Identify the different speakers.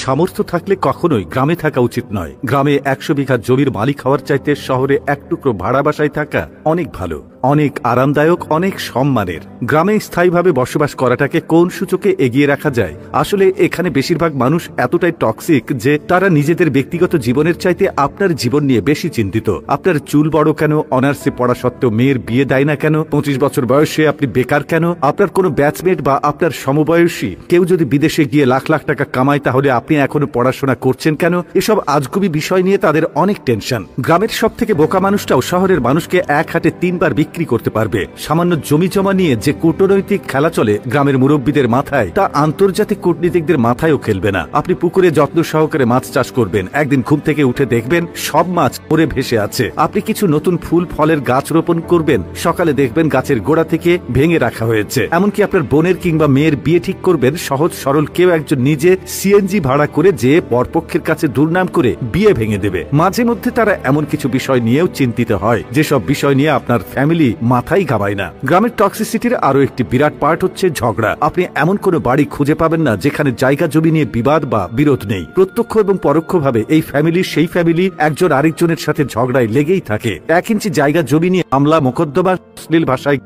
Speaker 1: সামর্থ্য থাকলে কখনোই গ্রামে থাকা উচিত নয়। গ্রামে 100 বিঘা জমির মালিক হওয়ার চাইতে শহরে এক টুকরো ভাড়া বাসায় থাকা অনেক ভালো, অনেক আরামদায়ক, অনেক সম্মানের। গ্রামে স্থায়ীভাবে বসবাস করাটাকে কোন সূচকে এগিয়ে রাখা যায়? আসলে এখানে বেশিরভাগ মানুষ এতটাই টক্সিক যে তারা নিজেদের ব্যক্তিগত জীবনের চাইতে আপনার জীবন নিয়ে বেশি চিন্তিত। আপনার চুল বড় কেন, অনার্সে পড়া সত্ত্বেও মেয়ের বিয়ে দেয় না কেন, 25 বছর বয়সে আপনি বেকার কেন, আপনার কোনো ব্যাচমেট বা আপনার সমবয়সী কেউ যদি বিদেশে গিয়ে লাখ লাখ টাকা কামায় তাহলে আপনি এখনো পড়াশোনা করছেন কেন, এসব আজগুবি বিষয় নিয়ে তাদের অনেক টেনশন। গ্রামের সব থেকে বোকা মানুষটাও শহরের মানুষকে এক হাটে 3 বার বিক্রি করতে পারবে। সামান্য জমি জমা নিয়ে যে কূটনৈতিক খেলা চলে গ্রামের মুরব্বীদের মাথায়, তা আন্তর্জাতিক কূটনীতিকদের মাথায়ও খেলবে না। আপনি পুকুরে যত্ন সহকারে মাছ চাষ করবেন, একদিন ঘুম থেকে উঠে দেখবেন সব মাছ মরে ভেসে আছে। আপনি কিছু নতুন ফুল ফলের গাছ রোপণ করবেন, সকালে দেখবেন গাছের গোড়া থেকে ভেঙে রাখা হয়েছে। এমনকি আপনার বোনের কিংবা মেয়ের বিয়ে ঠিক করবেন, সহজ সরল কেউ একজন নিজে সিএনজি ভাড়া করে যে বরপক্ষের কাছে দুর্নাম করে বিয়ে ভেঙে দেবে। মাঝে মধ্যে তারা এমন কিছু বিষয় নিয়েও চিন্তিত হয় যেসব বিষয় নিয়ে আপনার ফ্যামিলি মাথায় ঘামায় না। গ্রামের টক্সিসিটির আরো একটি বিরাট পার্ট হচ্ছে ঝগড়া। আপনি এমন কোনো বাড়ি খুঁজে পাবেন না যেখানে জায়গা জমি নিয়ে বিবাদ বা বিরোধ নেই। প্রত্যক্ষ এবং পরোক্ষভাবে এই ফ্যামিলি সেই ফ্যামিলি একজন আরেকজনের সাথে ঝগড়ায় লেগেই থাকে। 1 ইঞ্চি জায়গা জমি নিয়ে মামলা মোকদ্দমা, অশ্লীল ভাষায়